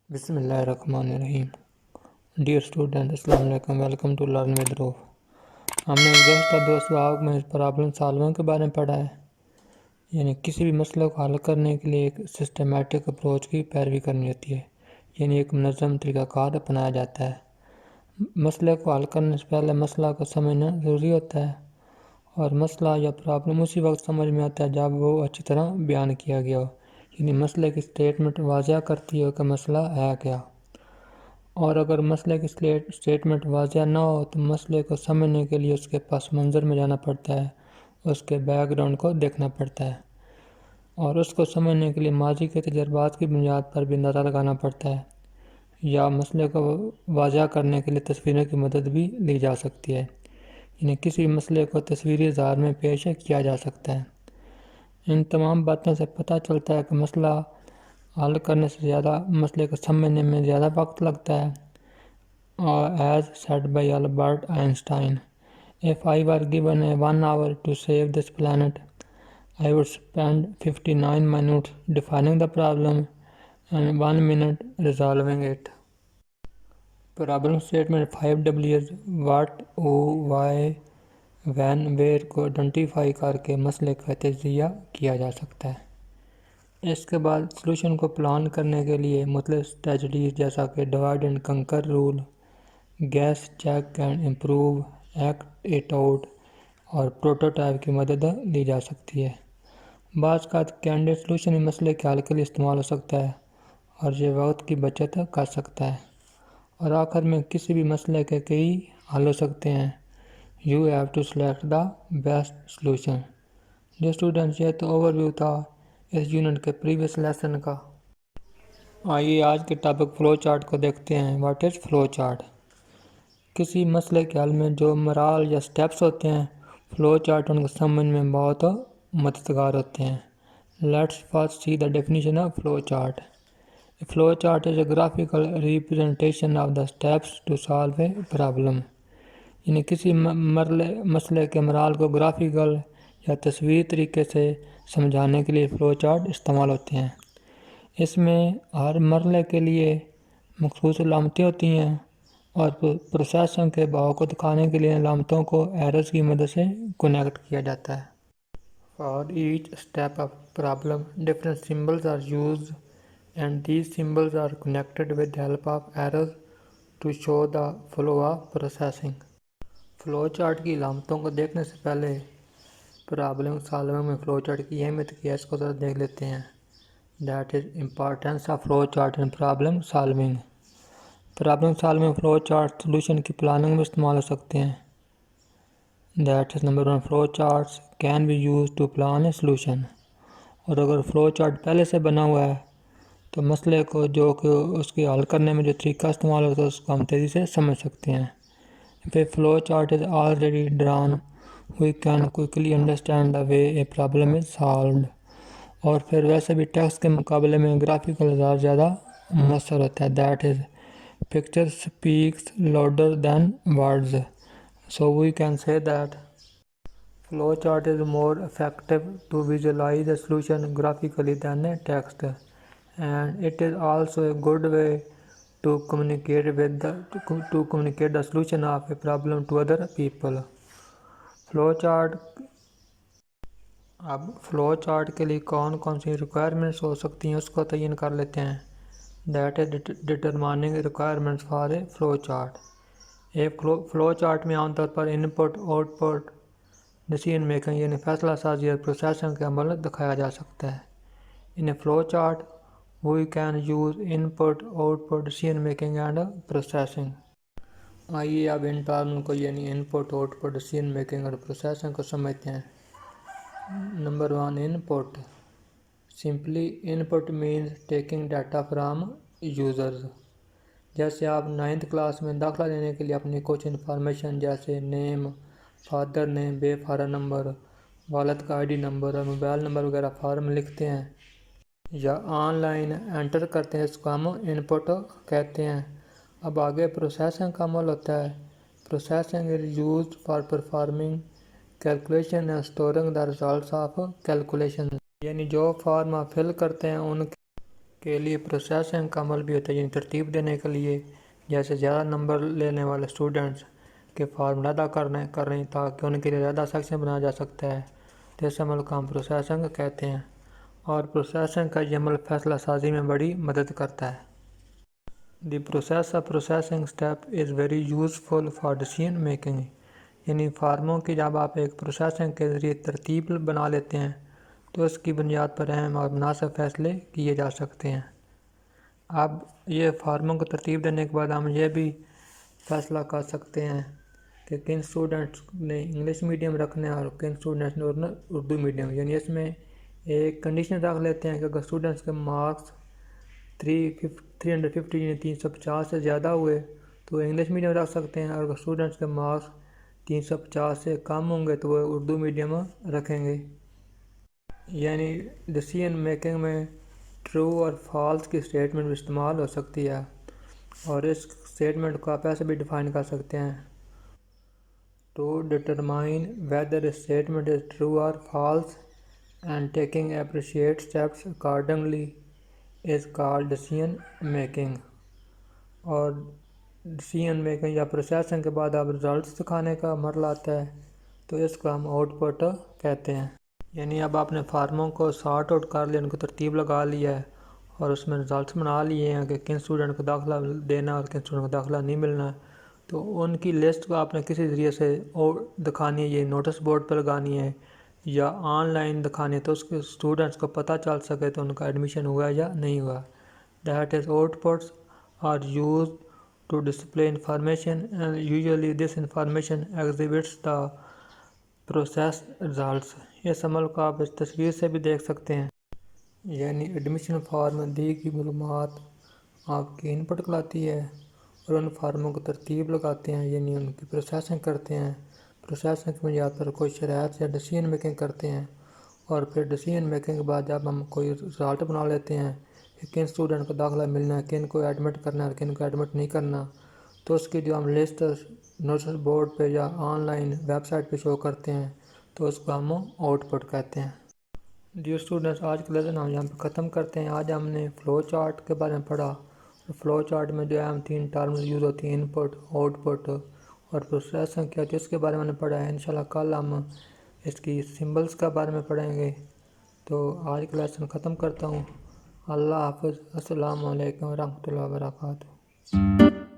بسم اللہ الرحمن الرحیم۔ ڈیئر اسٹوڈنٹ، السلام علیکم، ویلکم ٹو لرن ود روف۔ ہم نے گزشتہ دو سباق میں پرابلم سالونگ کے بارے میں پڑھا ہے، یعنی کسی بھی مسئلے کو حل کرنے کے لیے ایک سسٹمیٹک اپروچ کی پیروی کرنی ہوتی ہے، یعنی ایک منظم طریقہ کار اپنایا جاتا ہے۔ مسئلے کو حل کرنے سے پہلے مسئلہ کو سمجھنا ضروری ہوتا ہے، اور مسئلہ یا پرابلم اسی وقت سمجھ میں آتا ہے جب وہ اچھی طرح بیان کیا گیا ہو، یعنی مسئلے کی سٹیٹمنٹ واضح کرتی ہے کہ مسئلہ ہے کیا، اور اگر مسئلے کی سٹیٹمنٹ واضح نہ ہو تو مسئلے کو سمجھنے کے لیے اس کے پس منظر میں جانا پڑتا ہے، اس کے بیک گراؤنڈ کو دیکھنا پڑتا ہے، اور اس کو سمجھنے کے لیے ماضی کے تجربات کی بنیاد پر بھی اندازہ لگانا پڑتا ہے، یا مسئلے کو واضح کرنے کے لیے تصویروں کی مدد بھی لی جا سکتی ہے، یعنی کسی مسئلے کو تصویری اظہار میں پیش کیا جا سکتا ہے۔ ان تمام باتوں سے پتہ چلتا ہے کہ مسئلہ حل کرنے سے زیادہ مسئلے کو سمجھنے میں زیادہ وقت لگتا ہے۔ As said by Albert Einstein, if I were given 1 hour to save this planet, I would spend 59 minutes defining the problem and 1 minute resolving it. Problem statement 5W is what, who, why, when, where کو identify کر کے مسئلے کا تجزیہ کیا جا سکتا ہے۔ اس کے بعد سلوشن کو پلان کرنے کے لیے مختلف اسٹریٹجیز جیسا کہ divide and conquer rule, guess, check and improve, act it out اور پروٹوٹائپ کی مدد لی جا سکتی ہے۔ بعض کا کینڈیڈیٹ سلوشن مسئلے کے حل کے لیے استعمال ہو سکتا ہے، اور یہ وقت کی بچت کر سکتا ہے، اور آخر میں کسی بھی مسئلے کے کئی حل ہو سکتے ہیں۔ You have to select the best solution۔ جو اسٹوڈنٹس، یہ تو اوور ویو تھا اس یونٹ کے پریویس لیسن کا۔ آئیے آج کے ٹاپک فلو چارٹ کو دیکھتے ہیں۔ What is flow chart? کسی مسئلے کے حل میں جو مراحل یا سٹیپس ہوتے ہیں، فلو چارٹ ان کو سمجھ میں بہت مددگار ہوتے ہیں۔ Let's first see the definition of flow chart. Flow chart is a graphical representation of the steps to solve a problem, یعنی کسی مسئلے کے مراحل کو گرافیکل یا تصویری طریقے سے سمجھانے کے لیے فلو چارٹ استعمال ہوتے ہیں۔ اس میں ہر مرحلے کے لیے مخصوص علامتیں ہوتی ہیں، اور پروسیسنگ کے بہاؤ کو دکھانے کے لیے علامتوں کو ایروز کی مدد سے کنیکٹ کیا جاتا ہے۔ For each step of problem, different symbols are used, and these symbols are connected with the help of arrows to show the flow of processing۔ Flow chart کی علامتوں کو دیکھنے سے پہلے پرابلم سالونگ میں فلو چارٹ کی اہمیت کی ہے، اس کو ذرا دیکھ لیتے ہیں۔ That is importance of flow chart in problem solving۔ Problem solving میں فلو چارٹ سولوشن کی پلاننگ میں استعمال ہو سکتے ہیں۔ That is number 1، flow charts can be used to plan a solution۔ اور اگر فلو چارٹ پہلے سے بنا ہوا ہے تو مسئلے کو جو کہ اس کے حل کرنے میں جو طریقہ استعمال ہوتا ہے اس کو ہم تیزی سے سمجھ سکتے ہیں۔ If a flow chart is already drawn, we can quickly understand the way a problem is solved۔ اور پھر ویسے بھی ٹیکسٹ کے مقابلے میں گرافیکل اظہار زیادہ مؤثر ہوتا ہے۔ That is picture speaks louder than words۔ So we can say that flow chart is more effective to visualize a solution graphically than a text، and it is also a good way to communicate the solution of a problem to other people۔ اب flow chart کے لیے کون کون سی requirements ہو سکتی ہیں اس کو تعین کر لیتے ہیں۔ That is determining requirements for a flow chart۔ ایک فلو چارٹ میں عام طور پر input, output, decision making یعنی فیصلہ سازی اور پروسیسنگ کا عمل دکھایا جا سکتا ہے۔ In a flow chart we can use input, output, decision making and processing۔ آئیے اب ان ٹرم کو یعنی input, output, decision making اور پروسیسنگ کو سمجھتے ہیں۔ Number 1، input. Simply input means taking data from users. جیسے آپ 9th کلاس میں داخلہ لینے کے لیے اپنی کچھ انفارمیشن جیسے نیم، فادر نیم، بے فارا نمبر، والد کا ID نمبر اور موبائل نمبر وغیرہ فارم لکھتے ہیں یا آن لائن انٹر کرتے ہیں، اس کو ہم انپٹ کہتے ہیں۔ اب آگے پروسیسنگ کا عمل ہوتا ہے۔ Processing is used for performing calculation and storing the results of calculation, یعنی جو فارم آپ فل کرتے ہیں ان کے لیے پروسیسنگ کا عمل بھی ہوتا ہے، یعنی ترتیب دینے کے لیے، جیسے زیادہ نمبر لینے والے اسٹوڈنٹس کے فارمولا ادا کر رہے ہیں تاکہ ان کے لیے زیادہ سیکشن بنایا جا سکتا ہے، تو اس عمل کو ہم پروسیسنگ کہتے ہیں، اور پروسیسنگ کا یہ عمل فیصلہ سازی میں بڑی مدد کرتا ہے۔ The process of processing step is very useful for decision making، یعنی فارموں کی جب آپ ایک پروسیسنگ کے ذریعے ترتیب بنا لیتے ہیں تو اس کی بنیاد پر اہم اور مناسب فیصلے کیے جا سکتے ہیں۔ اب یہ فارموں کو ترتیب دینے کے بعد ہم یہ بھی فیصلہ کر سکتے ہیں کہ کن اسٹوڈنٹس نے انگلش میڈیم رکھنا ہے اور کن اسٹوڈنٹس نے اردو میڈیم، یعنی اس میں ایک کنڈیشن رکھ لیتے ہیں کہ اگر اسٹوڈنٹس کے مارکس 350 یعنی 350 سے زیادہ ہوئے تو وہ انگلش میڈیم رکھ سکتے ہیں، اور اگر اسٹوڈنٹس کے مارکس 350 سے کم ہوں گے تو وہ اردو میڈیم رکھیں گے۔ یعنی ڈیسیژن میکنگ میں ٹرو اور فالس کی اسٹیٹمنٹ بھی استعمال ہو سکتی ہے، اور اس اسٹیٹمنٹ کو آپ ایسے بھی ڈیفائن کر سکتے ہیں: to determine whether a statement is true or false and taking appropriate steps accordingly is called decision making. اور ڈیسیژن میکنگ یا پروسیسنگ کے بعد اب رزلٹس دکھانے کا مرحلہ آتا ہے تو اس کو ہم آؤٹ پٹ کہتے ہیں۔ یعنی اب آپ نے فارموں کو سارٹ آؤٹ کر لیا، ان کو ترتیب لگا لیا ہے اور اس میں رزلٹس بنا لیے ہیں کہ کن اسٹوڈنٹ کو داخلہ دینا اور کن اسٹوڈنٹ کو داخلہ نہیں ملنا، تو ان کی لسٹ کو آپ نے کسی ذریعے سے دکھانی ہے، یہ نوٹس بورڈ پہ لگانی ہے یا آن لائن دکھانی ہے تو اس کے اسٹوڈنٹس کو پتہ چل سکے تو ان کا ایڈمیشن ہوا یا نہیں ہوا۔ That is outputs are used to display information and usually this information exhibits the process results۔ اس عمل کو آپ اس تصویر سے بھی دیکھ سکتے ہیں، یعنی ایڈمیشن فارم میں دی گئی معلومات آپ کی انپٹ کلاتی ہے اور ان فارموں کو ترتیب لگاتے ہیں، یعنی ان کی پروسیسنگ کرتے ہیں، پروسیسنگ کی بنیاد پر کوئی شرائط یا ڈیسیژن میکنگ کرتے ہیں، اور پھر ڈیسیژن میکنگ کے بعد جب ہم کوئی رزلٹ بنا لیتے ہیں کہ کن اسٹوڈنٹ کو داخلہ ملنا ہے، کن کو ایڈمٹ کرنا ہے اور کن کو ایڈمٹ نہیں کرنا، تو اس کی جو ہم لسٹ نوٹس بورڈ پہ یا آن لائن ویب سائٹ پہ شو کرتے ہیں تو اس کو ہم آؤٹ پٹ کہتے ہیں۔ ڈیئر اسٹوڈنٹس، آج کا لیسن ہم یہاں پہ ختم کرتے ہیں۔ آج ہم نے فلو چارٹ کے بارے میں پڑھا، فلو چارٹ میں جو اہم 3 ٹرمز یوز ہوتی ہیں: انپٹ، آؤٹ پٹ اور پروسیسنگ کیا ہوتی ہے، اس کے بارے میں نے پڑھا ہے۔ انشاءاللہ کل ہم اس کی سمبلز کے بارے میں پڑھیں گے۔ تو آج کا لیسن ختم کرتا ہوں۔ اللہ حافظ۔ السلام علیکم ورحمۃ اللہ وبرکاتہ۔